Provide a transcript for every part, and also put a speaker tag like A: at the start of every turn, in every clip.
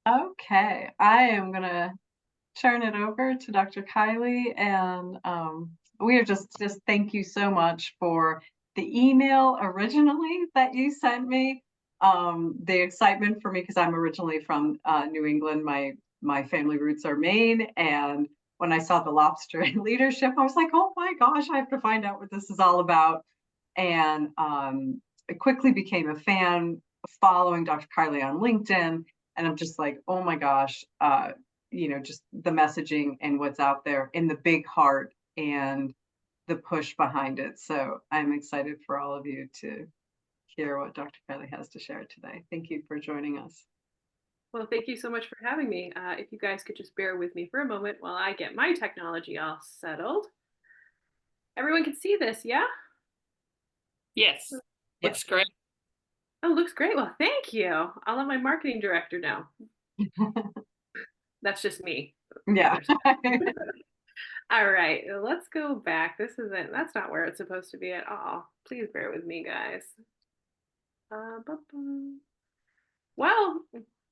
A: Okay, I am gonna turn it over to Dr. Kylie, and we are just thank you so much for the email originally that you sent me. The excitement for me because I'm originally from New England. My family roots are Maine, and when I saw the Lobstering Leadership, I was like, oh my gosh, I have to find out what this is all about. And I quickly became a fan, following Dr. Kylie on LinkedIn, and I'm just like, oh my gosh, just the messaging and what's out there in the big heart and the push behind it. So I'm excited for all of you to hear what Dr. Kylie has to share today. Thank you for joining us.
B: Well, thank you so much for having me. If you guys could just bear with me for a moment while I get my technology all settled. Everyone can see this, yeah?
C: Yes,
A: Yes.
C: looks great.
B: Oh, looks great. Well, thank you. I'll let my marketing director know. That's just me.
A: Yeah.
B: All right, let's go back. That's not where it's supposed to be at all. Please bear with me, guys. Well,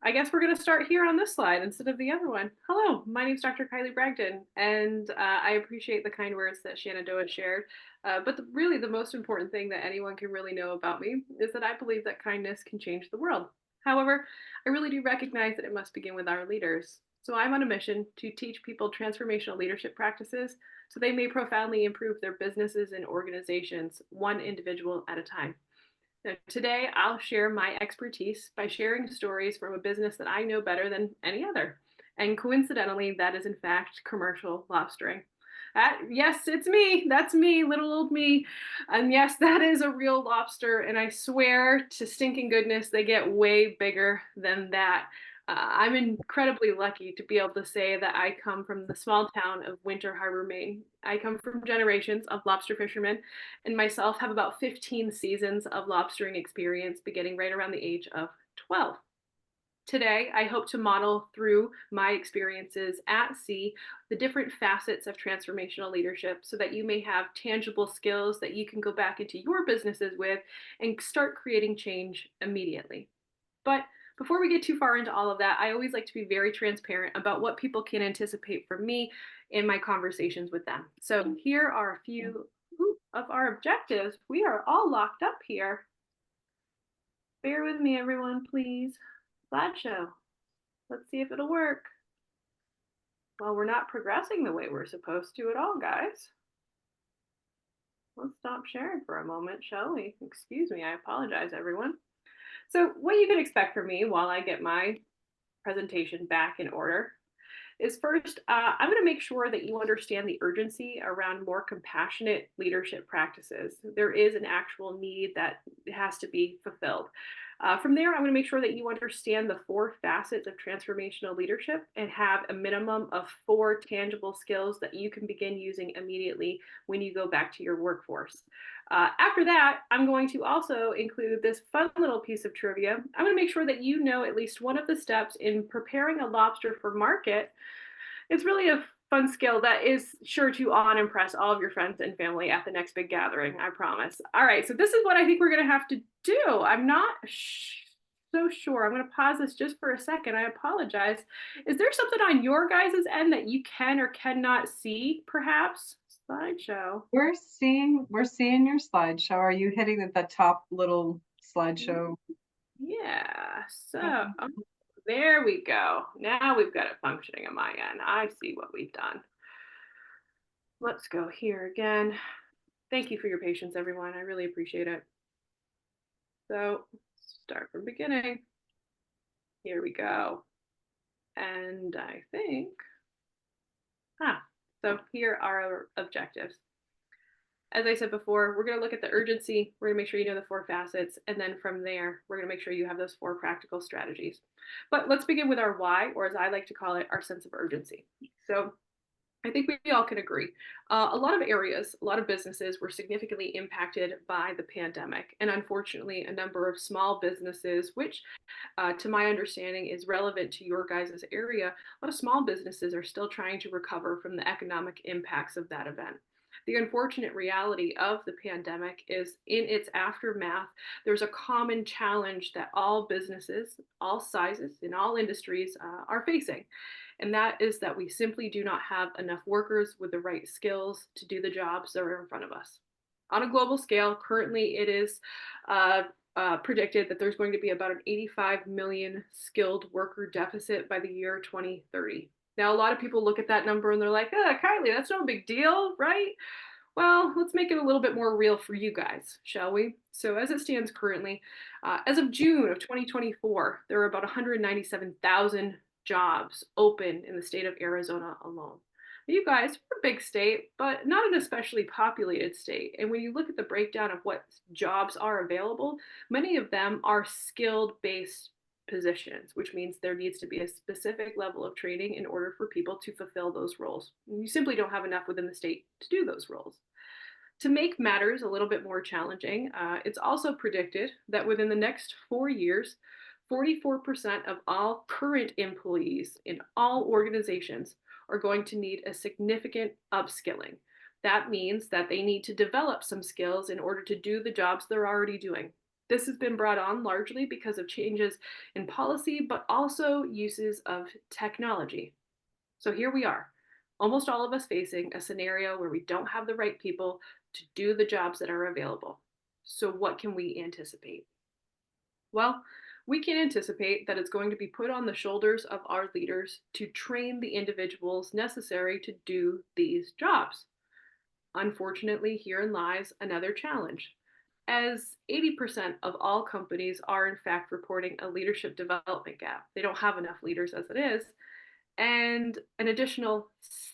B: I guess we're going to start here on this slide instead of the other one. Hello, my name is Dr. Kylie Bragdon, and I appreciate the kind words that Shenandoah shared. But really, the most important thing that anyone can really know about me is that I believe that kindness can change the world. However, I really do recognize that it must begin with our leaders. So I'm on a mission to teach people transformational leadership practices so they may profoundly improve their businesses and organizations, one individual at a time. Now, today, I'll share my expertise by sharing stories from a business that I know better than any other. And coincidentally, that is in fact commercial lobstering. Yes, it's me. That's me, little old me. And yes, that is a real lobster. And I swear to stinking goodness, they get way bigger than that. I'm incredibly lucky to be able to say that I come from the small town of Winter Harbor, Maine. I come from generations of lobster fishermen and myself have about 15 seasons of lobstering experience beginning right around the age of 12. Today, I hope to model through my experiences at sea the different facets of transformational leadership so that you may have tangible skills that you can go back into your businesses with and start creating change immediately. But before we get too far into all of that, I always like to be very transparent about what people can anticipate from me in my conversations with them. So here are a few of our objectives. We are all locked up here. Bear with me, everyone, please. Slideshow. Let's see if it'll work. Well, we're not progressing the way we're supposed to at all, guys. Let's stop sharing for a moment, shall we? Excuse me, I apologize, everyone. So, what you can expect from me while I get my presentation back in order is first, I'm going to make sure that you understand the urgency around more compassionate leadership practices. There is an actual need that has to be fulfilled. From there, I'm going to make sure that you understand the four facets of transformational leadership and have a minimum of four tangible skills that you can begin using immediately when you go back to your workforce. After that, I'm going to also include this fun little piece of trivia. I'm going to make sure that you know at least one of the steps in preparing a lobster for market. It's really a fun skill that is sure to awe and impress all of your friends and family at the next big gathering, I promise. All right, so this is what I think we're going to have to do. I'm not so sure. I'm going to pause this just for a second. I apologize. Is there something on your guys' end that you can or cannot see, perhaps? Slideshow.
A: We're seeing your slideshow. Are you hitting the top little slideshow?
B: Yeah, so
A: Button?
B: there we go. Now we've got it functioning on my end. I see what we've done. Let's go here again. Thank you for your patience, everyone. I really appreciate it. So start from beginning. Here we go. And I think, so here are our objectives. As I said before, we're going to look at the urgency. We're going to make sure you know the four facets. And then from there, we're going to make sure you have those four practical strategies. But let's begin with our why, or as I like to call it, our sense of urgency. So I think we all can agree. A lot of areas, a lot of businesses were significantly impacted by the pandemic. And unfortunately, a number of small businesses, which to my understanding is relevant to your guys' area, a lot of small businesses are still trying to recover from the economic impacts of that event. The unfortunate reality of the pandemic is in its aftermath, there's a common challenge that all businesses, all sizes, in all industries are facing. And that is that we simply do not have enough workers with the right skills to do the jobs that are in front of us. On a global scale, currently it is predicted that there's going to be about an 85 million skilled worker deficit by the year 2030. Now, a lot of people look at that number and they're like, Kylie, that's no big deal, right? Well, let's make it a little bit more real for you guys, shall we? So, as it stands currently, as of June of 2024, there are about 197,000 jobs open in the state of Arizona alone. You guys, we're a big state, but not an especially populated state. And when you look at the breakdown of what jobs are available, many of them are skilled based positions, which means there needs to be a specific level of training in order for people to fulfill those roles. You simply don't have enough within the state to do those roles. To make matters a little bit more challenging, it's also predicted that within the next 4 years, 44% of all current employees in all organizations are going to need a significant upskilling. That means that they need to develop some skills in order to do the jobs they're already doing. This has been brought on largely because of changes in policy, but also uses of technology. So here we are, almost all of us facing a scenario where we don't have the right people to do the jobs that are available. So what can we anticipate? Well, we can anticipate that it's going to be put on the shoulders of our leaders to train the individuals necessary to do these jobs. Unfortunately, herein lies another challenge, as 80% of all companies are in fact reporting a leadership development gap. They don't have enough leaders as it is, and an additional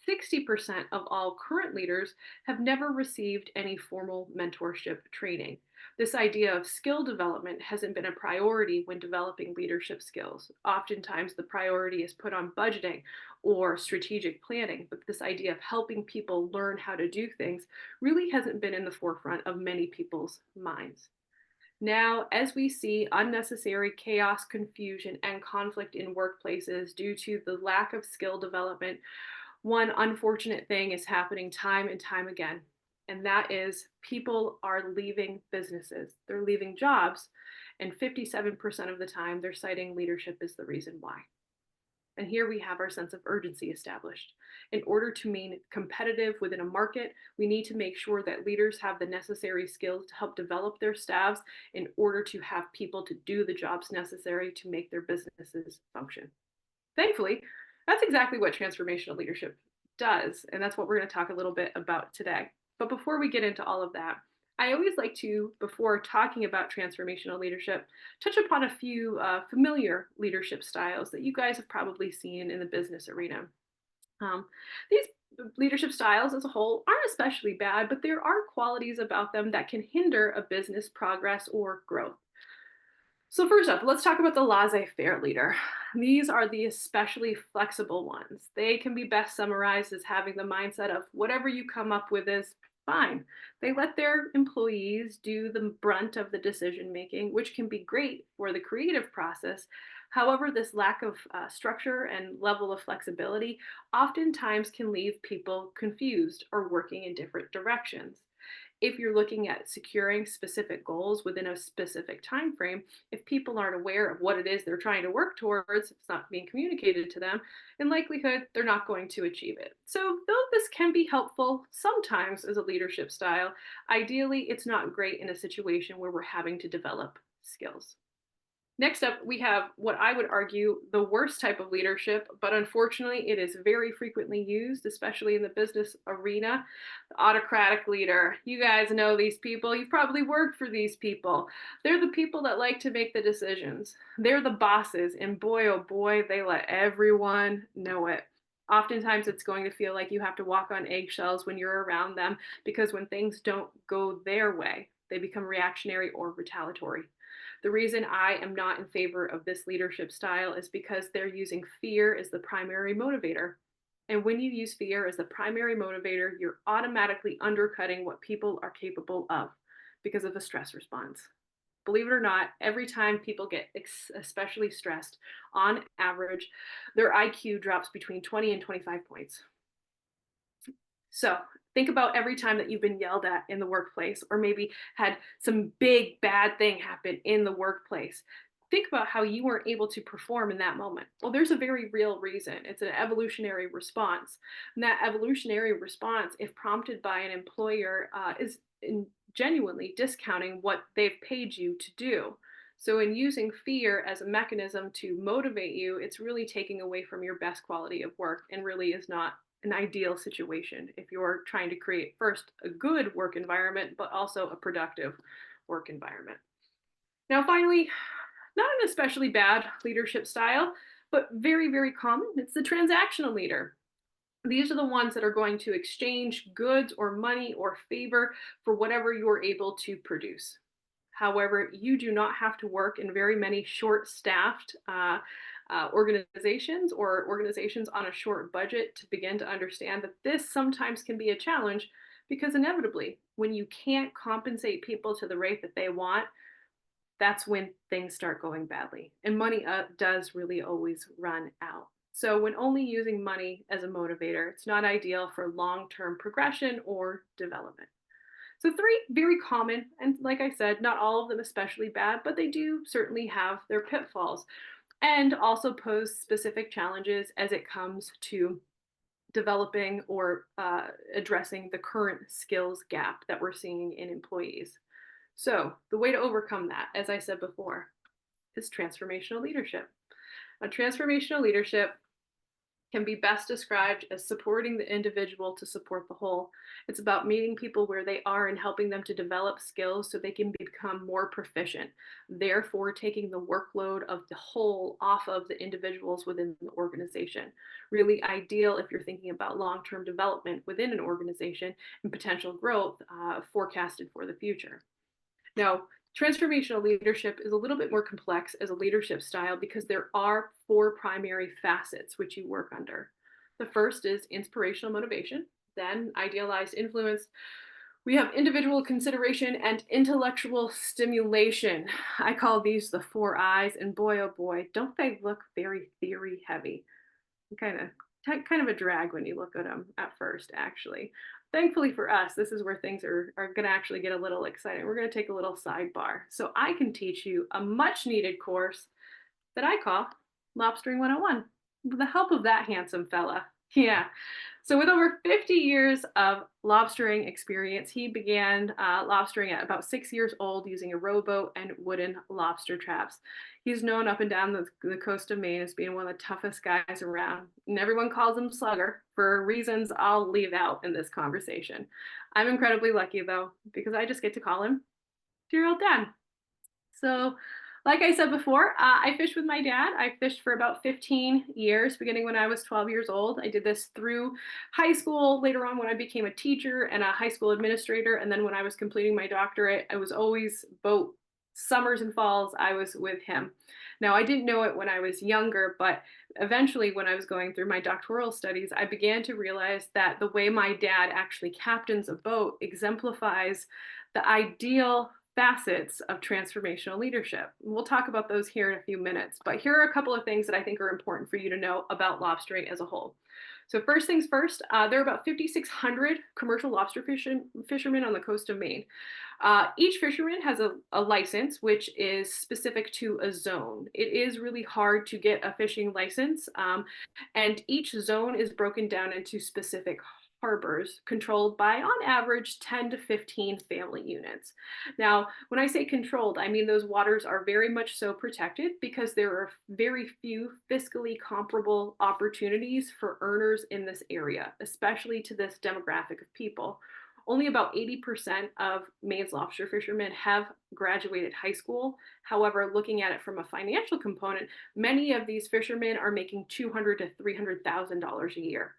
B: 60% of all current leaders have never received any formal mentorship training. This idea of skill development hasn't been a priority when developing leadership skills. Oftentimes, the priority is put on budgeting or strategic planning, but this idea of helping people learn how to do things really hasn't been in the forefront of many people's minds. Now, as we see unnecessary chaos, confusion, and conflict in workplaces due to the lack of skill development, one unfortunate thing is happening time and time again, and that is people are leaving businesses. They're leaving jobs, and 57% of the time they're citing leadership as the reason why. And here we have our sense of urgency established. In order to remain competitive within a market, we need to make sure that leaders have the necessary skills to help develop their staffs in order to have people to do the jobs necessary to make their businesses function. Thankfully, that's exactly what transformational leadership does. And that's what we're going to talk a little bit about today. But before we get into all of that, I always like to, before talking about transformational leadership, touch upon a few familiar leadership styles that you guys have probably seen in the business arena. These leadership styles as a whole aren't especially bad, but there are qualities about them that can hinder a business progress or growth. So first up, let's talk about the laissez-faire leader. These are the especially flexible ones. They can be best summarized as having the mindset of whatever you come up with is fine. They let their employees do the brunt of the decision making, which can be great for the creative process. However, this lack of structure and level of flexibility oftentimes can leave people confused or working in different directions. If you're looking at securing specific goals within a specific time frame, if people aren't aware of what it is they're trying to work towards, it's not being communicated to them, in likelihood they're not going to achieve it. So though this can be helpful sometimes as a leadership style, ideally it's not great in a situation where we're having to develop skills. Next up, we have what I would argue the worst type of leadership, but unfortunately it is very frequently used, especially in the business arena, the autocratic leader. You guys know these people. You've probably worked for these people. They're the people that like to make the decisions. They're the bosses, and boy, oh boy, they let everyone know it. Oftentimes it's going to feel like you have to walk on eggshells when you're around them, because when things don't go their way, they become reactionary or retaliatory. The reason I am not in favor of this leadership style is because they're using fear as the primary motivator. And when you use fear as the primary motivator, you're automatically undercutting what people are capable of because of the stress response. Believe it or not, every time people get especially stressed, on average, their IQ drops between 20 and 25 points. So think about every time that you've been yelled at in the workplace, or maybe had some big bad thing happen in the workplace. Think about how you weren't able to perform in that moment. Well, there's a very real reason. It's an evolutionary response. And that evolutionary response, if prompted by an employer, is genuinely discounting what they've paid you to do. So, in using fear as a mechanism to motivate you, it's really taking away from your best quality of work and really is not an ideal situation if you're trying to create first a good work environment, but also a productive work environment. Now, finally, not an especially bad leadership style, but very, very common. It's the transactional leader. These are the ones that are going to exchange goods or money or favor for whatever you're able to produce. However, you do not have to work in very many short staffed organizations or organizations on a short budget to begin to understand that this sometimes can be a challenge because inevitably, when you can't compensate people to the rate that they want, that's when things start going badly. And money does really always run out. So, when only using money as a motivator, it's not ideal for long term progression or development. So, three very common, and like I said, not all of them especially bad, but they do certainly have their pitfalls and also pose specific challenges as it comes to developing or addressing the current skills gap that we're seeing in employees. So, the way to overcome that, as I said before, is transformational leadership. Now, transformational leadership can be best described as supporting the individual to support the whole. It's about meeting people where they are and helping them to develop skills so they can become more proficient, therefore taking the workload of the whole off of the individuals within the organization. Really ideal if you're thinking about long-term development within an organization and potential growth forecasted for the future. Now, transformational leadership is a little bit more complex as a leadership style because there are four primary facets which you work under. The first is inspirational motivation, then idealized influence. We have individual consideration and intellectual stimulation. I call these the four I's, and boy, oh boy, don't they look very theory heavy? Kind of a drag when you look at them at first, actually. Thankfully for us, this is where things are going to actually get a little exciting. We're going to take a little sidebar. So I can teach you a much needed course that I call Lobstering 101 with the help of that handsome fella. Yeah. So with over 50 years of lobstering experience, he began lobstering at about 6 years old using a rowboat and wooden lobster traps. He's known up and down the coast of Maine as being one of the toughest guys around, and everyone calls him Slugger for reasons I'll leave out in this conversation. I'm incredibly lucky though, because I just get to call him dear old dad. So like I said before, I fished with my dad. I fished for about 15 years, beginning when I was 12 years old. I did this through high school, later on when I became a teacher and a high school administrator. And then when I was completing my doctorate, I was always both summers and falls, I was with him. Now, I didn't know it when I was younger, but eventually when I was going through my doctoral studies, I began to realize that the way my dad actually captains a boat exemplifies the ideal facets of transformational leadership. We'll talk about those here in a few minutes, but here are a couple of things that I think are important for you to know about lobstering as a whole. So first things first, there are about 5,600 commercial lobster fishermen on the coast of Maine. Each fisherman has a license which is specific to a zone. It is really hard to get a fishing license, and each zone is broken down into specific harbors controlled by, on average, 10 to 15 family units. Now, when I say controlled, I mean those waters are very much so protected because there are very few fiscally comparable opportunities for earners in this area, especially to this demographic of people. Only about 80% of Maine's lobster fishermen have graduated high school. However, looking at it from a financial component, many of these fishermen are making $200,000 to $300,000 a year.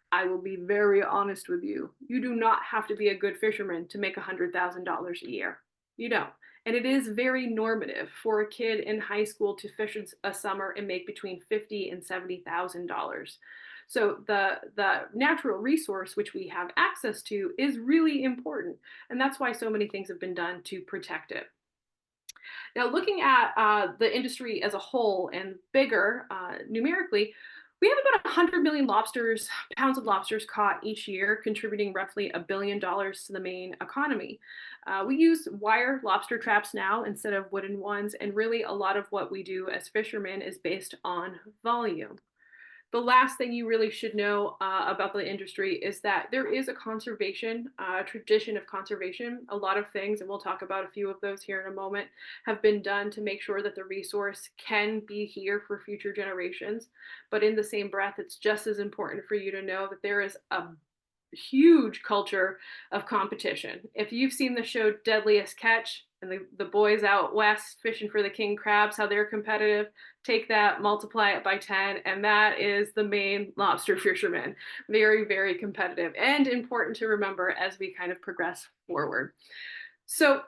B: I will be very honest with you. You do not have to be a good fisherman to make $100,000 a year. You don't. And it is very normative for a kid in high school to fish a summer and make between $50,000 and $70,000. So the natural resource which we have access to is really important. And that's why so many things have been done to protect it. Now, looking at the industry as a whole and bigger numerically, We have about 100 million pounds of lobsters caught each year, contributing roughly $1 billion to the Maine economy. We use wire lobster traps now instead of wooden ones, and really a lot of what we do as fishermen is based on volume. The last thing you really should know about the industry is that there is a tradition of conservation. A lot of things, and we'll talk about a few of those here in a moment, have been done to make sure that the resource can be here for future generations. But in the same breath, it's just as important for you to know that there is a huge culture of competition. If you've seen the show Deadliest Catch and the boys out west fishing for the king crabs, how they're competitive, take that, multiply it by 10, and that is the Maine lobster fishermen. Very, very competitive and important to remember as we kind of progress forward. So,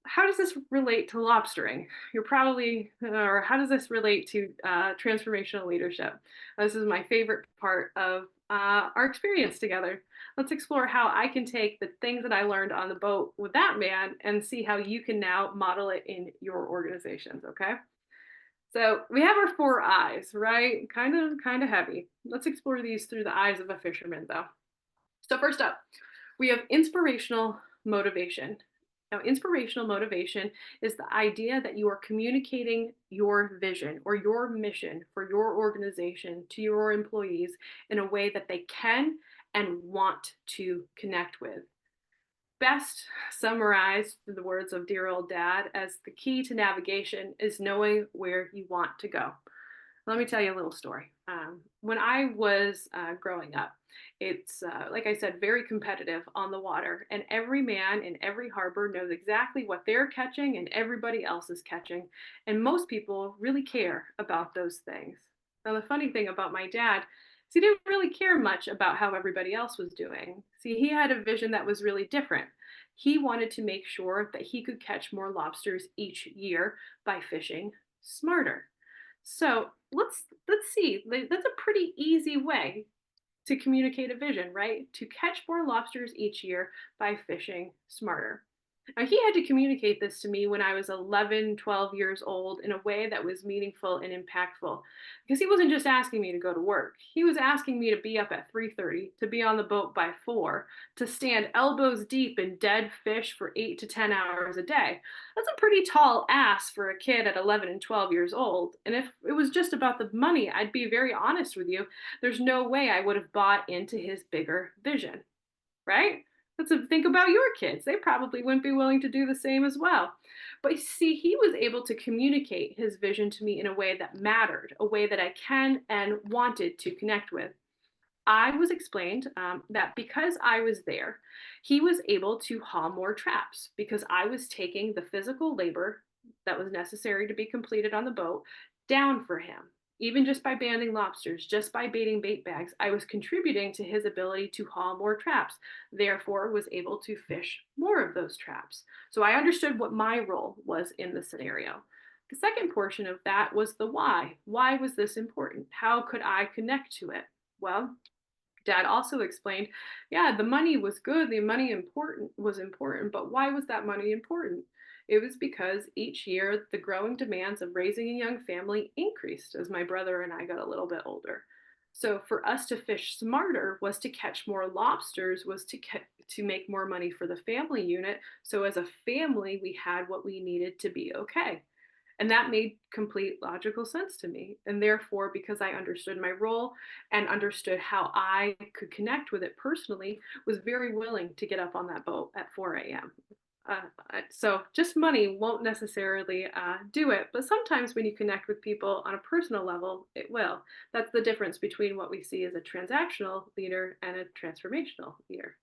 B: how does this relate to lobstering? Or how does this relate to transformational leadership? This is my favorite part of our experience together. Let's explore how I can take the things that I learned on the boat with that man and see how you can now model it in your organizations, okay? So we have our four eyes, right? Kind of heavy. Let's explore these through the eyes of a fisherman, though. So first up, we have inspirational motivation. Now, inspirational motivation is the idea that you are communicating your vision or your mission for your organization to your employees in a way that they can and want to connect with. Best summarized through the words of dear old dad as the key to navigation is knowing where you want to go. Let me tell you a little story. When I was growing up, it's, like I said, very competitive on the water, and every man in every harbor knows exactly what they're catching and everybody else is catching. And most people really care about those things. Now, the funny thing about my dad is he didn't really care much about how everybody else was doing. See, he had a vision that was really different. He wanted to make sure that he could catch more lobsters each year by fishing smarter. So let's see. That's a pretty easy way to communicate a vision, right? To catch more lobsters each year by fishing smarter. Now, he had to communicate this to me when I was 11, 12 years old in a way that was meaningful and impactful. Because he wasn't just asking me to go to work. He was asking me to be up at 3:30, to be on the boat by 4, to stand elbows deep in dead fish for 8 to 10 hours a day. That's a pretty tall ask for a kid at 11 and 12 years old. And if it was just about the money, I'd be very honest with you. There's no way I would have bought into his bigger vision, right? Let's think about your kids. They probably wouldn't be willing to do the same as well. But see, he was able to communicate his vision to me in a way that mattered, a way that I can and wanted to connect with. I was explained that because I was there, he was able to haul more traps because I was taking the physical labor that was necessary to be completed on the boat down for him. Even just by banding lobsters, just by baiting bait bags, I was contributing to his ability to haul more traps, therefore was able to fish more of those traps. So I understood what my role was in the scenario. The second portion of that was the why. Why was this important? How could I connect to it? Well, Dad also explained, yeah, the money was good, the money was important, but why was that money important? It was because each year the growing demands of raising a young family increased as my brother and I got a little bit older. So for us to fish smarter was to catch more lobsters, was to make more money for the family unit. So as a family, we had what we needed to be okay. And that made complete logical sense to me. And therefore, because I understood my role and understood how I could connect with it personally, was very willing to get up on that boat at 4 a.m. So just money won't necessarily do it, but sometimes when you connect with people on a personal level, it will. That's the difference between what we see as a transactional leader and a transformational leader.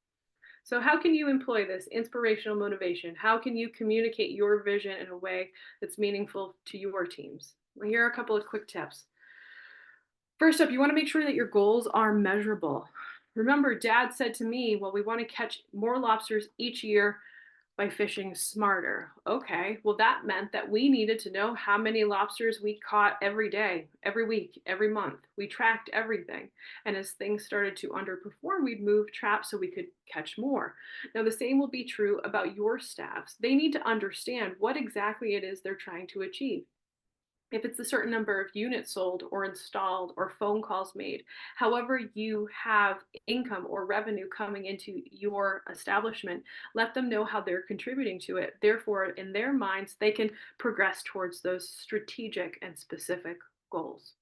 B: So how can you employ this inspirational motivation? How can you communicate your vision in a way that's meaningful to your teams? Well, here are a couple of quick tips. First up, you want to make sure that your goals are measurable. Remember, Dad said to me, well, we want to catch more lobsters each year by fishing smarter. Okay, well, that meant that we needed to know how many lobsters we caught every day, every week, every month. We tracked everything. And as things started to underperform, we'd move traps so we could catch more. Now, the same will be true about your staffs. They need to understand what exactly it is they're trying to achieve. if it's a certain number of units sold or installed or phone calls made, however you have income or revenue coming into your establishment, let them know how they're contributing to it. Therefore, in their minds, they can progress towards those strategic and specific goals.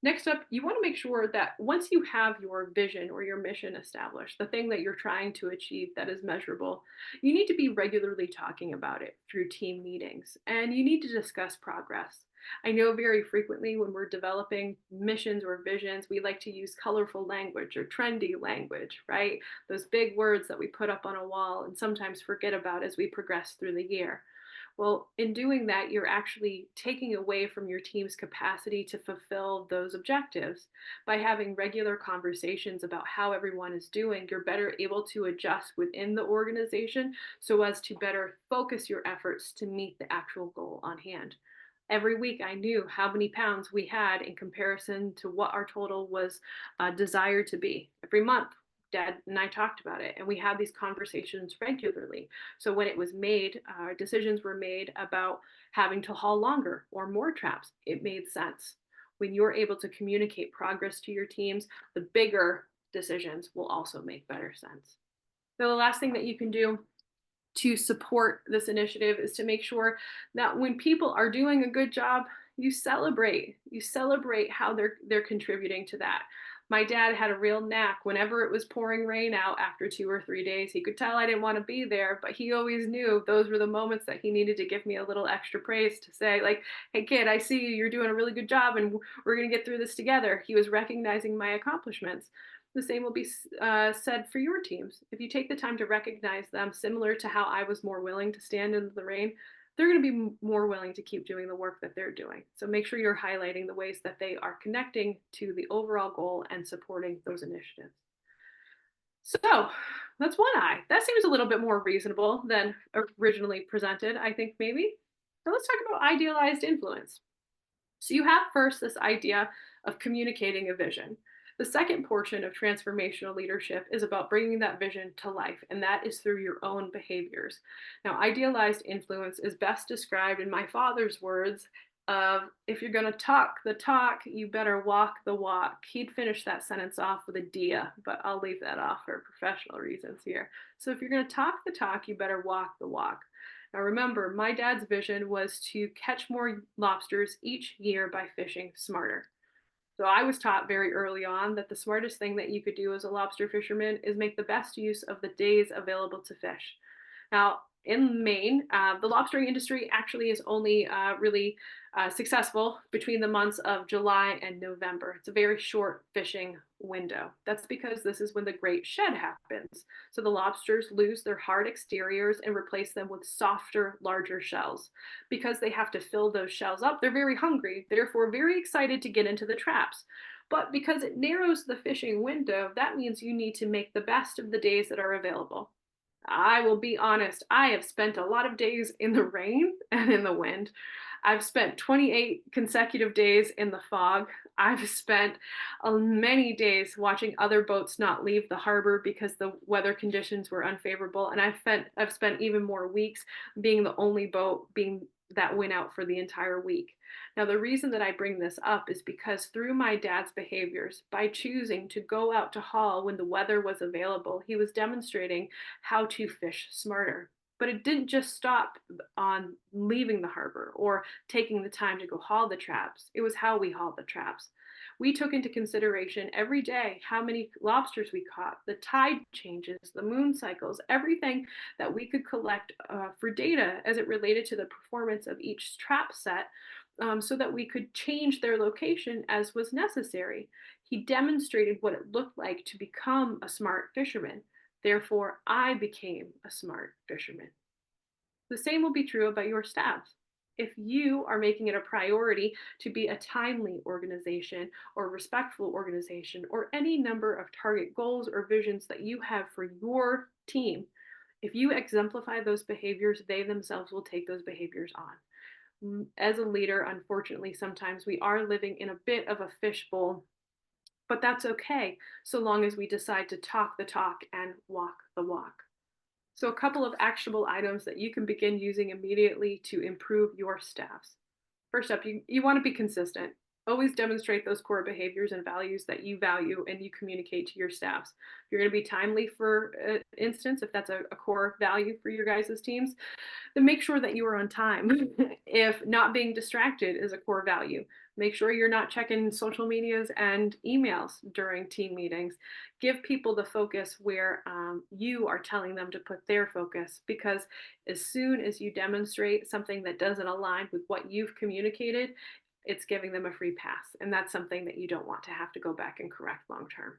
B: Next up, you want to make sure that once you have your vision or your mission established, the thing that you're trying to achieve that is measurable, you need to be regularly talking about it through team meetings and you need to discuss progress. I know very frequently when we're developing missions or visions, we like to use colorful language or trendy language, right? Those big words that we put up on a wall and sometimes forget about as we progress through the year. Well, in doing that, you're actually taking away from your team's capacity to fulfill those objectives. By having regular conversations about how everyone is doing, you're better able to adjust within the organization so as to better focus your efforts to meet the actual goal on hand. Every week, I knew how many pounds we had in comparison to what our total was desired to be. Every month, Dad and I talked about it, and we had these conversations regularly. So when it was made, decisions were made about having to haul longer or more traps. It made sense. When you're able to communicate progress to your teams, the bigger decisions will also make better sense. So the last thing that you can do to support this initiative is to make sure that when people are doing a good job, you celebrate how they're contributing to that. My dad had a real knack whenever it was pouring rain out after 2 or 3 days. He could tell I didn't want to be there, but he always knew those were the moments that he needed to give me a little extra praise to say, like, hey, kid, I see you. You're doing a really good job and we're going to get through this together. He was recognizing my accomplishments. The same will be said for your teams. If you take the time to recognize them, similar to how I was more willing to stand in the rain, they're going to be more willing to keep doing the work that they're doing. So make sure you're highlighting the ways that they are connecting to the overall goal and supporting those initiatives. So that's one eye. That seems a little bit more reasonable than originally presented, I think maybe. So let's talk about idealized influence. So you have first this idea of communicating a vision. The second portion of transformational leadership is about bringing that vision to life, and that is through your own behaviors. Now, idealized influence is best described in my father's words of if you're going to talk the talk, you better walk the walk. He'd finish that sentence off with a dia, but I'll leave that off for professional reasons here. So if you're going to talk the talk, you better walk the walk. Now remember, my dad's vision was to catch more lobsters each year by fishing smarter. So I was taught very early on that the smartest thing that you could do as a lobster fisherman is make the best use of the days available to fish. Now, in Maine, the lobstering industry actually is only really successful between the months of July and November. It's a very short fishing window. That's because this is when the great shed happens. So the lobsters lose their hard exteriors and replace them with softer, larger shells. Because they have to fill those shells up, they're very hungry, therefore very excited to get into the traps. But because it narrows the fishing window, that means you need to make the best of the days that are available. I will be honest, I have spent a lot of days in the rain and in the wind. I've spent 28 consecutive days in the fog. I've spent many days watching other boats not leave the harbor because the weather conditions were unfavorable. And I've spent even more weeks being the only boat being that went out for the entire week. Now, the reason that I bring this up is because through my dad's behaviors, by choosing to go out to haul when the weather was available, he was demonstrating how to fish smarter. But it didn't just stop on leaving the harbor or taking the time to go haul the traps. It was how we hauled the traps. We took into consideration every day how many lobsters we caught, the tide changes, the moon cycles, everything that we could collect for data as it related to the performance of each trap set so that we could change their location as was necessary. He demonstrated what it looked like to become a smart fisherman. Therefore, I became a smart fisherman. The same will be true about your staff. If you are making it a priority to be a timely organization or respectful organization or any number of target goals or visions that you have for your team, if you exemplify those behaviors, they themselves will take those behaviors on. As a leader, unfortunately, sometimes we are living in a bit of a fishbowl, but that's okay, so long as we decide to talk the talk and walk the walk. So a couple of actionable items that you can begin using immediately to improve your staffs. First up, you want to be consistent. Always demonstrate those core behaviors and values that you value and you communicate to your staffs. If you're going to be timely, for instance, if that's a core value for your guys' teams, then make sure that you are on time. If not being distracted is a core value, make sure you're not checking social medias and emails during team meetings. Give people the focus where you are telling them to put their focus, because as soon as you demonstrate something that doesn't align with what you've communicated, it's giving them a free pass. And that's something that you don't want to have to go back and correct long term.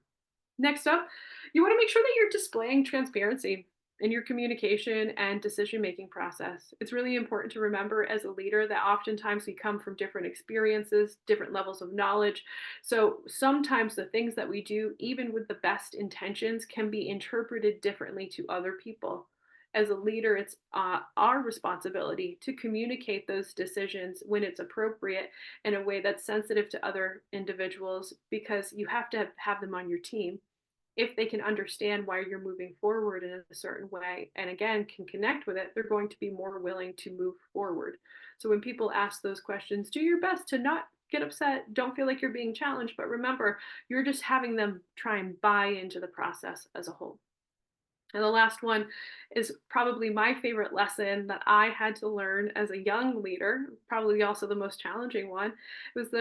B: Next up, you want to make sure that you're displaying transparency in your communication and decision-making process. It's really important to remember as a leader that oftentimes we come from different experiences, different levels of knowledge. So sometimes the things that we do, even with the best intentions, can be interpreted differently to other people. As a leader, it's our responsibility to communicate those decisions when it's appropriate in a way that's sensitive to other individuals, because you have to have them on your team. If they can understand why you're moving forward in a certain way, and again, can connect with it, they're going to be more willing to move forward. So when people ask those questions, do your best to not get upset. Don't feel like you're being challenged, but remember, you're just having them try and buy into the process as a whole. And the last one is probably my favorite lesson that I had to learn as a young leader, probably also the most challenging one, was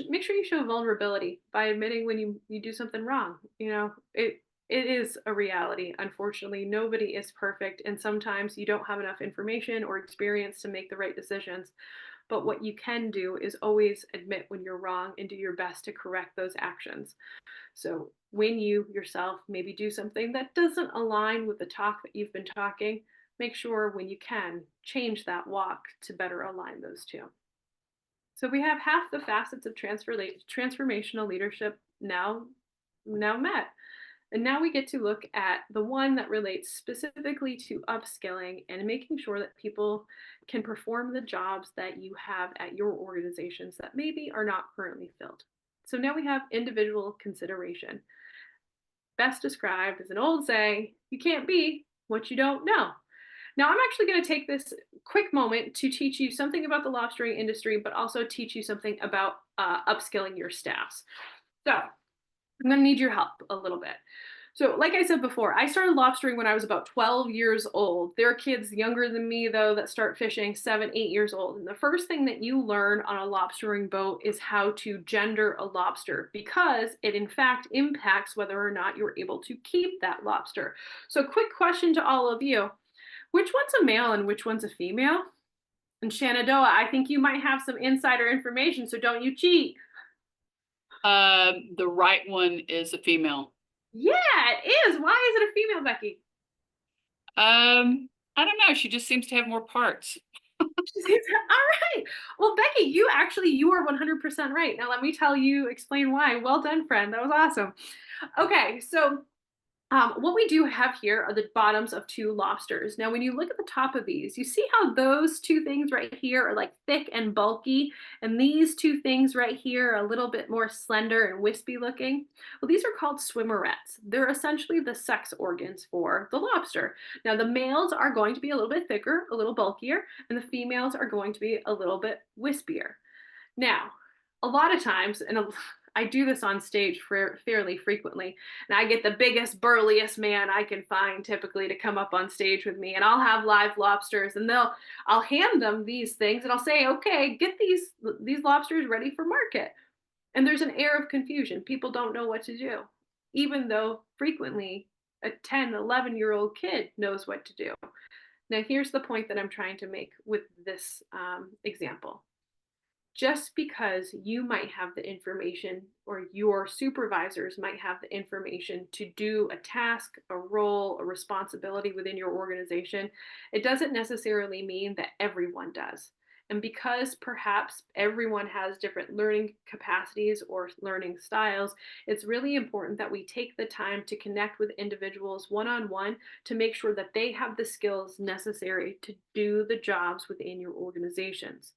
B: make sure you show vulnerability by admitting when you do something wrong. It is a reality. Unfortunately, nobody is perfect, and sometimes you don't have enough information or experience to make the right decisions. But what you can do is always admit when you're wrong and do your best to correct those actions. So when you yourself maybe do something that doesn't align with the talk that you've been talking, make sure when you can change that walk to better align those two. So we have half the facets of transformational leadership now met. And now we get to look at the one that relates specifically to upskilling and making sure that people can perform the jobs that you have at your organizations that maybe are not currently filled. So now we have individual consideration. Best described as an old saying, you can't be what you don't know. Now, I'm actually going to take this quick moment to teach you something about the lobstering industry, but also teach you something about upskilling your staffs. So I'm going to need your help a little bit. So like I said before, I started lobstering when I was about 12 years old. There are kids younger than me, though, that start fishing 7, 8 years old. And the first thing that you learn on a lobstering boat is how to gender a lobster, because it in fact impacts whether or not you're able to keep that lobster. So quick question to all of you. Which one's a male and which one's a female? And Shenandoah, I think you might have some insider information, so don't you cheat.
C: The right one is a female.
B: Yeah, it is. Why is it a female, Becky?
C: I don't know. She just seems to have more parts.
B: All right. Well, Becky, you are 100% right. Now, let me explain why. Well done, friend. That was awesome. Okay, so what we do have here are the bottoms of 2 lobsters. Now, when you look at the top of these, you see how those 2 things right here are like thick and bulky, and these 2 things right here are a little bit more slender and wispy looking. Well, these are called swimmerets. They're essentially the sex organs for the lobster. Now, the males are going to be a little bit thicker, a little bulkier, and the females are going to be a little bit wispier. Now, a lot of times, I do this on stage fairly frequently, and I get the biggest, burliest man I can find typically to come up on stage with me, and I'll have live lobsters, and I'll hand them these things, and I'll say, okay, get these lobsters ready for market. And there's an air of confusion. People don't know what to do, even though frequently a 10, 11-year-old kid knows what to do. Now, here's the point that I'm trying to make with this example. Just because you might have the information or your supervisors might have the information to do a task, a role, a responsibility within your organization, it doesn't necessarily mean that everyone does. And because perhaps everyone has different learning capacities or learning styles, it's really important that we take the time to connect with individuals one-on-one to make sure that they have the skills necessary to do the jobs within your organizations.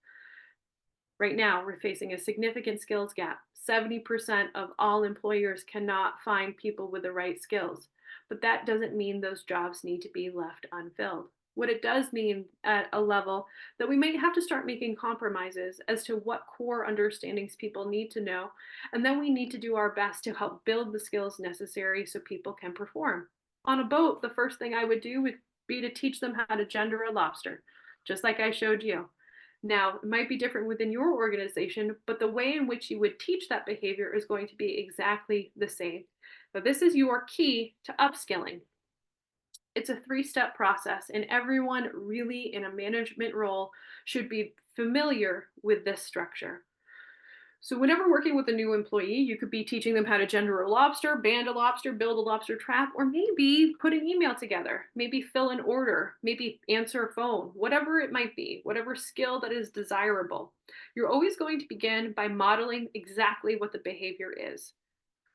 B: Right now, we're facing a significant skills gap. 70% of all employers cannot find people with the right skills, but that doesn't mean those jobs need to be left unfilled. What it does mean at a level that we might have to start making compromises as to what core understandings people need to know. And then we need to do our best to help build the skills necessary so people can perform. On a boat, the first thing I would do would be to teach them how to gender a lobster, just like I showed you. Now, it might be different within your organization, but the way in which you would teach that behavior is going to be exactly the same. Now, this is your key to upskilling. It's a three-step process, and everyone really in a management role should be familiar with this structure. So whenever working with a new employee, you could be teaching them how to gender a lobster, band a lobster, build a lobster trap, or maybe put an email together, maybe fill an order, maybe answer a phone, whatever it might be, whatever skill that is desirable. You're always going to begin by modeling exactly what the behavior is.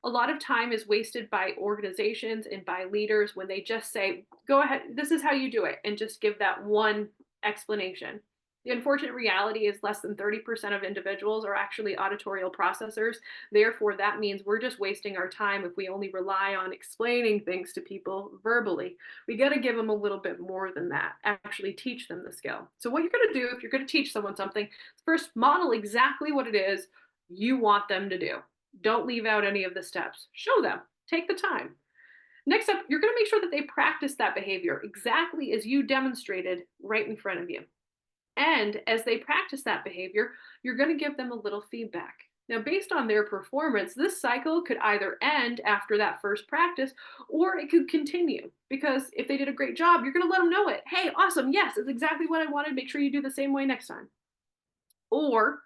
B: A lot of time is wasted by organizations and by leaders when they just say, go ahead, this is how you do it, and just give that one explanation. The unfortunate reality is less than 30% of individuals are actually auditorial processors. Therefore, that means we're just wasting our time if we only rely on explaining things to people verbally. We got to give them a little bit more than that, actually teach them the skill. So what you're going to do if you're going to teach someone something, first model exactly what it is you want them to do. Don't leave out any of the steps. Show them. Take the time. Next up, you're going to make sure that they practice that behavior exactly as you demonstrated right in front of you. And as they practice that behavior, you're going to give them a little feedback. Now, based on their performance, this cycle could either end after that first practice or it could continue. Because if they did a great job, you're going to let them know it. Hey, awesome. Yes, it's exactly what I wanted. Make sure you do the same way next time. Or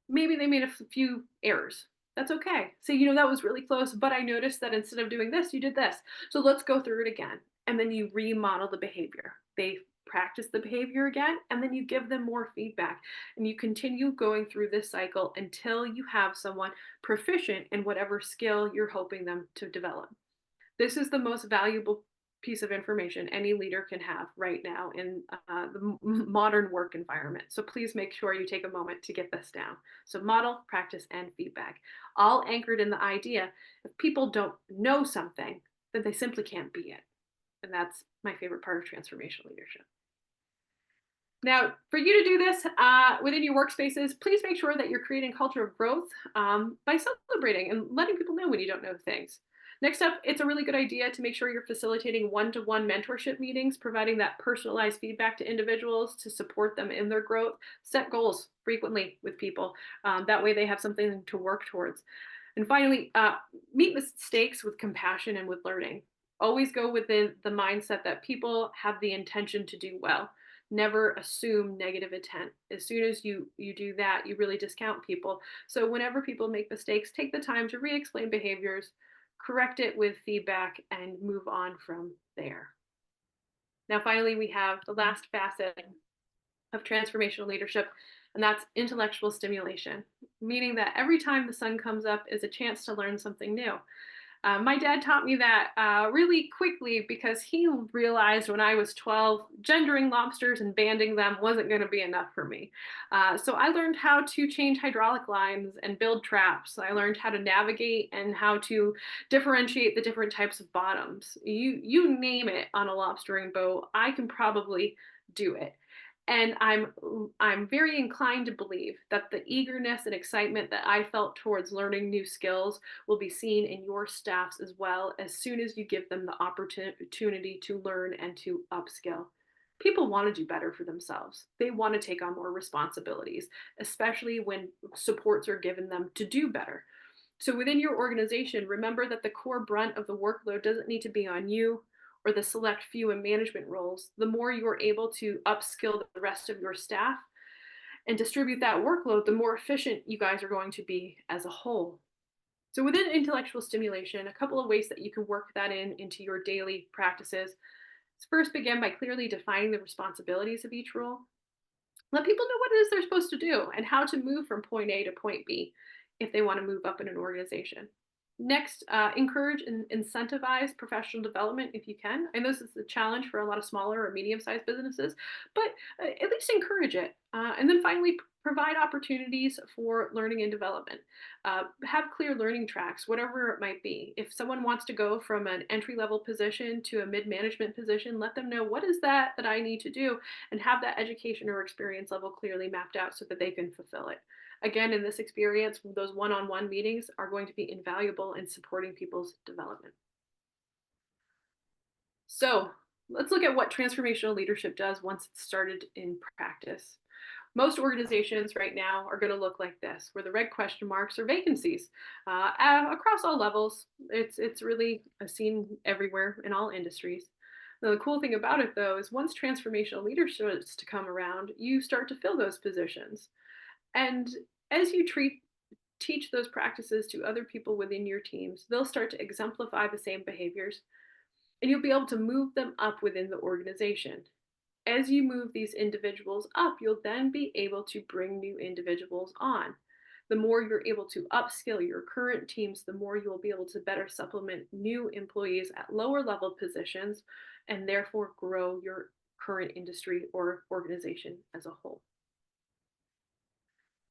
B: maybe they made a few errors. That's okay. Say, that was really close, but I noticed that instead of doing this, you did this. So let's go through it again. And then you remodel the behavior. They practice the behavior again, and then you give them more feedback. And you continue going through this cycle until you have someone proficient in whatever skill you're hoping them to develop. This is the most valuable piece of information any leader can have right now in the modern work environment. So please make sure you take a moment to get this down. So model, practice, and feedback, all anchored in the idea if people don't know something, then they simply can't be it. And that's my favorite part of transformational leadership. Now, for you to do this within your workspaces, please make sure that you're creating a culture of growth by celebrating and letting people know when you don't know things. Next up, it's a really good idea to make sure you're facilitating one-to-one mentorship meetings, providing that personalized feedback to individuals to support them in their growth. Set goals frequently with people. That way they have something to work towards. And finally, meet mistakes with compassion and with learning. Always go within the mindset that people have the intention to do well. Never assume negative intent. As soon as you do that, you really discount people. So whenever people make mistakes, take the time to re-explain behaviors, correct it with feedback, and move on from there. Now, finally, we have the last facet of transformational leadership, and that's intellectual stimulation, meaning that every time the sun comes up is a chance to learn something new. My dad taught me that really quickly because he realized when I was 12, gendering lobsters and banding them wasn't going to be enough for me. So I learned how to change hydraulic lines and build traps. I learned how to navigate and how to differentiate the different types of bottoms. You name it on a lobstering boat, I can probably do it. And I'm very inclined to believe that the eagerness and excitement that I felt towards learning new skills will be seen in your staffs as well as soon as you give them the opportunity to learn and to upskill. People want to do better for themselves. They want to take on more responsibilities, especially when supports are given them to do better. So within your organization, remember that the core brunt of the workload doesn't need to be on you or the select few in management roles. The more you are able to upskill the rest of your staff and distribute that workload, the more efficient you guys are going to be as a whole. So within intellectual stimulation, a couple of ways that you can work that into your daily practices. First, begin by clearly defining the responsibilities of each role. Let people know what it is they're supposed to do and how to move from point A to point B if they want to move up in an organization. Next, encourage and incentivize professional development if you can. I know this is a challenge for a lot of smaller or medium-sized businesses, but at least encourage it. And then finally, provide opportunities for learning and development. Have clear learning tracks, whatever it might be. If someone wants to go from an entry-level position to a mid-management position, let them know what is that I need to do, and have that education or experience level clearly mapped out so that they can fulfill it. Again, in this experience, those one-on-one meetings are going to be invaluable in supporting people's development. So let's look at what transformational leadership does once it's started in practice. Most organizations right now are going to look like this, where the red question marks are vacancies across all levels. It's really seen everywhere in all industries. Now, the cool thing about it, though, is once transformational leadership starts to come around, you start to fill those positions. And as you teach those practices to other people within your teams, they'll start to exemplify the same behaviors, and you'll be able to move them up within the organization. As you move these individuals up, you'll then be able to bring new individuals on. The more you're able to upskill your current teams, the more you'll be able to better supplement new employees at lower level positions, and therefore grow your current industry or organization as a whole.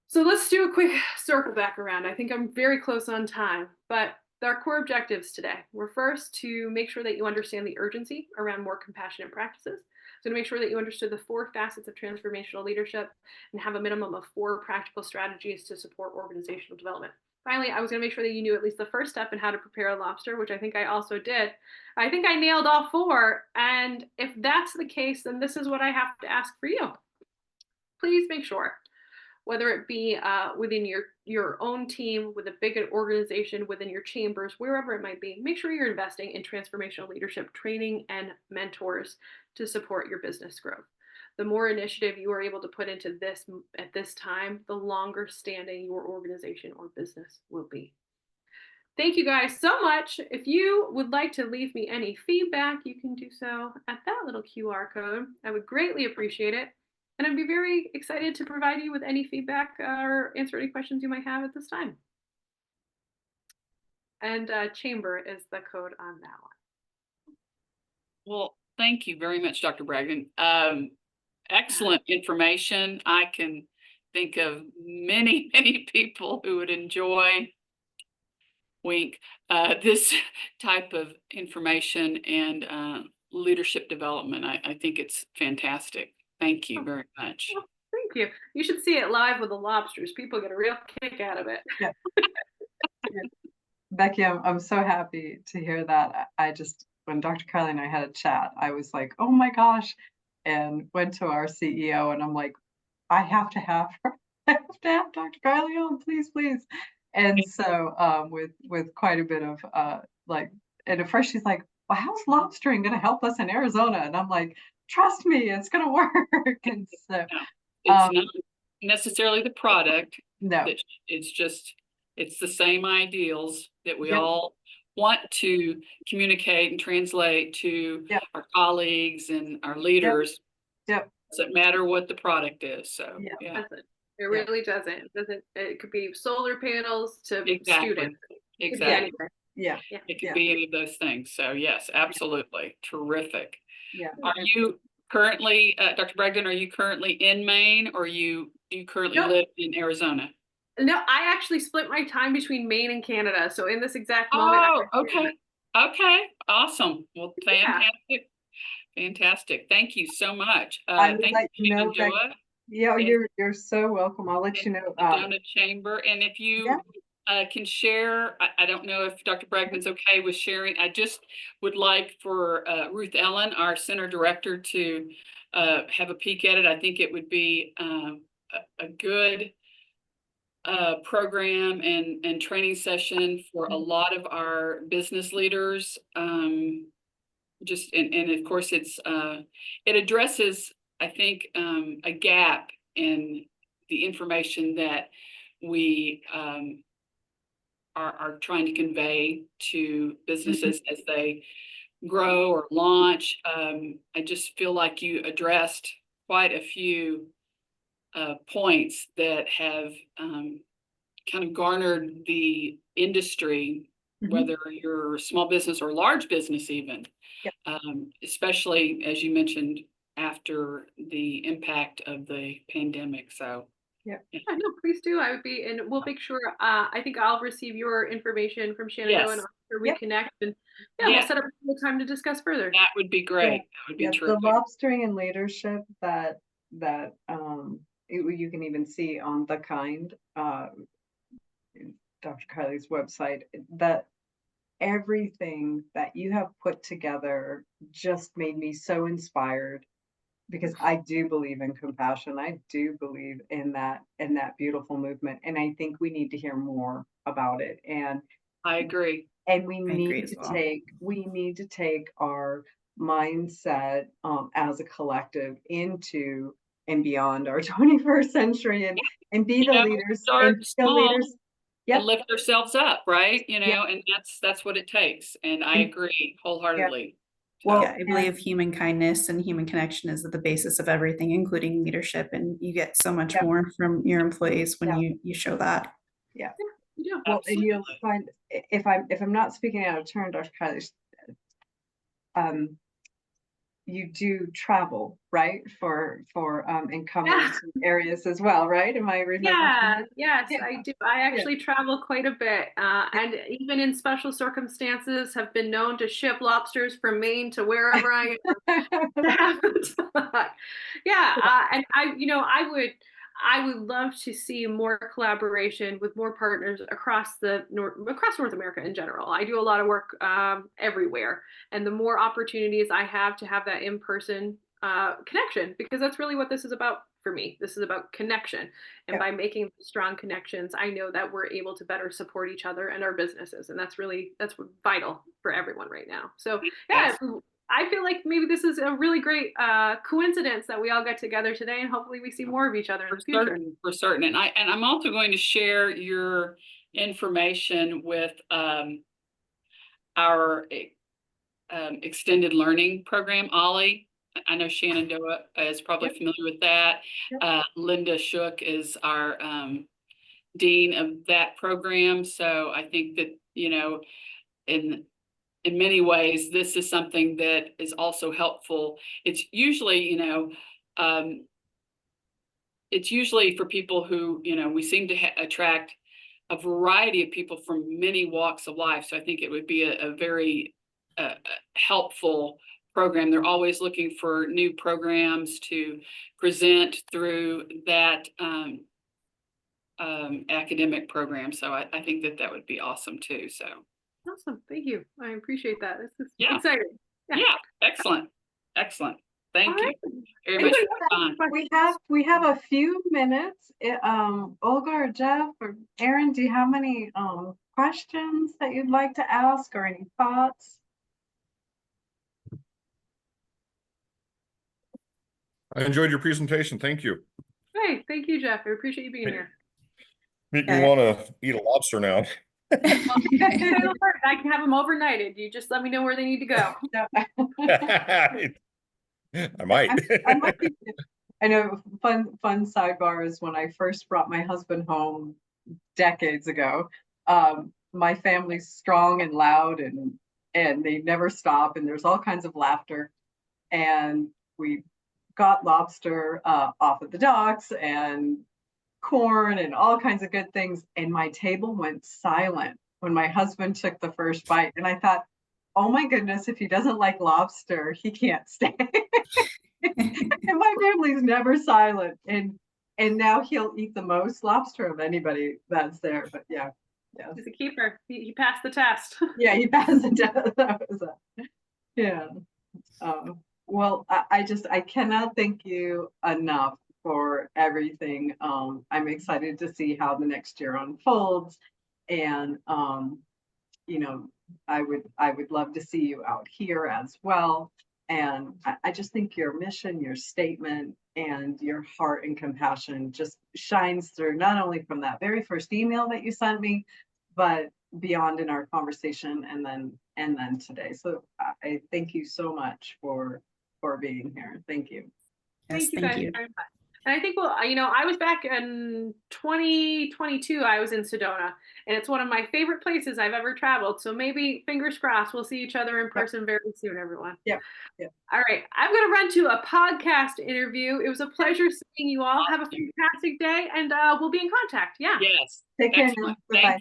B: So let's do a quick circle back around. I think I'm very close on time, but our core objectives today were first to make sure that you understand the urgency around more compassionate practices. So to make sure that you understood the 4 facets of transformational leadership and have a minimum of 4 practical strategies to support organizational development. Finally, I was going to make sure that you knew at least the first step in how to prepare a lobster, which I think I also did. I think I nailed all 4. And if that's the case, then this is what I have to ask for you. Please make sure, whether it be within your own team, with a big organization, within your chambers, wherever it might be, make sure you're investing in transformational leadership training and mentors to support your business growth. The more initiative you are able to put into this at this time, the longer standing your organization or business will be. Thank you guys so much. If you would like to leave me any feedback, you can do so at that little QR code. I would greatly appreciate it. And I'd be very excited to provide you with any feedback or answer any questions you might have at this time. And chamber is the code on that one.
C: Well, thank you very much, Dr. Bragdon. Excellent information. I can think of many, many people who would enjoy this type of information and leadership development. I think it's fantastic. Thank you very much.
B: Well, thank you. You should see it live with the lobsters. People get a real kick out of it.
A: Yeah. Becky, I'm so happy to hear that. I just, when Dr. Kylie and I had a chat, I was like, oh my gosh, and went to our CEO and I'm like, I have to have her. I have to have Dr. Kylie on, please, please. And so with quite a bit of and at first she's like, well, how's lobstering going to help us in Arizona? And I'm like, trust me, it's going to work. And so
C: it's not necessarily the product.
A: No,
C: it's the same ideals that we all want to communicate and translate to our colleagues and our leaders. Doesn't matter what the product is. So
B: it really doesn't. It could be solar panels to students.
C: Exactly.
B: It
C: could be any of those things. So yes, absolutely. Terrific.
A: Yeah.
C: Are you currently, Dr. Bragdon, are you currently in Maine, or do you currently live in Arizona?
B: No, I actually split my time between Maine and Canada. So in this exact moment.
C: Oh, okay. Okay. Awesome. Well, fantastic. Fantastic. Thank you so much.
A: Thank
C: you, Joa.
A: Yeah, you're so welcome. I'll let you know.
C: Sedona Chamber. And if you can share, I don't know if Dr. Bragdon's okay with sharing. I just would like for Ruth Ellen, our center director, to have a peek at it. I think it would be a good program and training session for a lot of our business leaders. And of course it addresses, I think, a gap in the information that we are trying to convey to businesses as they grow or launch. I just feel like you addressed quite a few points that have kind of garnered the industry, whether you're a small business or large business even, especially as you mentioned after the impact of the pandemic. So
A: Yeah.
B: No, please do. I would be, and we'll make sure. I think I'll receive your information from Shenandoah, and
C: Yes.
B: after we connect, and we'll
C: Yeah,
B: set up a time to discuss further.
C: that would be
A: Yeah,
C: great. That would be
A: yeah, the
C: terrific.
A: Lobstering and Leadership that you can even see on the Kind Dr. Kylie's website, that everything that you have put together just made me so inspired, because I do believe in compassion. I do believe in that beautiful movement, and I think we need to hear more about it.
C: I agree.
A: And we
D: I agree
A: need
D: as
A: to
D: well.
A: take our mindset as a collective into and beyond our 21st century, and be the leaders and
C: Start
A: the
C: small
A: leaders. Yep.
C: and lift ourselves up, right?
A: Yep.
C: And that's what it takes. And I agree wholeheartedly.
A: Well,
D: Yeah, I believe human kindness and human connection is at the basis of everything, including leadership. And you get so much
A: Yeah.
D: more from your employees when
A: Yeah.
D: you show that.
A: Yeah.
B: Yeah.
A: Well, and you'll
C: Absolutely.
A: find, if I'm not speaking out of turn, Dr. Kylie, you do travel, right? For and come into areas as well, right? Am I remembering?
B: Yeah, yes,
A: Yeah.
B: I do. I actually travel quite a bit, and even in special circumstances, have been known to ship lobsters from Maine to wherever I am. Yeah, and I would love to see more collaboration with more partners across North America in general. I do a lot of work everywhere, and the more opportunities I have to have that in-person connection, because that's really what this is about for me. This is about connection, and by making strong connections, I know that we're able to better support each other and our businesses, and that's vital for everyone right now. So yeah. I feel like maybe this is a really great coincidence that we all got together today, and hopefully we see more of each other in the future.
C: For certain. And I'm also going to share your information with our extended learning program, Ollie. I know Shenandoah is probably familiar with that. Linda Shook is our dean of that program. So I think that, in many ways, this is something that is also helpful. It's usually, it's usually for people who, we seem to attract a variety of people from many walks of life. So I think it would be a very helpful program. They're always looking for new programs to present through that academic program. So I think that would be awesome too. So.
B: Awesome. Thank you. I appreciate that. This is exciting.
C: Yeah. Excellent. Excellent. Thank you very
B: Anybody
C: much for your time.
A: We have a few minutes. Olga or Jeff or Aaron, do you have any questions that you'd like to ask, or any thoughts?
E: I enjoyed your presentation. Thank you.
B: Hey, thank you, Jeff. I appreciate you being here.
E: Make me want to eat a lobster now.
B: I can have them overnighted. You just let me know where they need to go.
E: I might.
A: I know, fun sidebar is when I first brought my husband home decades ago. My family's strong and loud, and they never stop, and there's all kinds of laughter. And we got lobster off of the docks and corn and all kinds of good things. And my table went silent when my husband took the first bite. And I thought, oh my goodness, if he doesn't like lobster, he can't stay. And my family's never silent. And now he'll eat the most lobster of anybody that's there. But yeah.
B: He's a keeper. He passed the test.
A: Yeah, he passed the test. Yeah. Well, I cannot thank you enough for everything. I'm excited to see how the next year unfolds, and I would love to see you out here as well. And I just think your mission, your statement, and your heart and compassion just shines through, not only from that very first email that you sent me, but beyond in our conversation, and then today. So I thank you so much for being here. Thank you.
D: Yes,
B: Thank you guys very much. And I think, well, I was back in 2022, I was in Sedona, and it's one of my favorite places I've ever traveled. So maybe, fingers crossed, we'll see each other in person very soon, everyone.
A: Yep. Yep.
B: All right. I'm going to run to a podcast interview. It was a pleasure seeing you all. Have a fantastic day, and we'll be in contact. Yeah.
C: Yes.
A: Take care.
C: Excellent.
A: Bye-bye.
C: Thank you.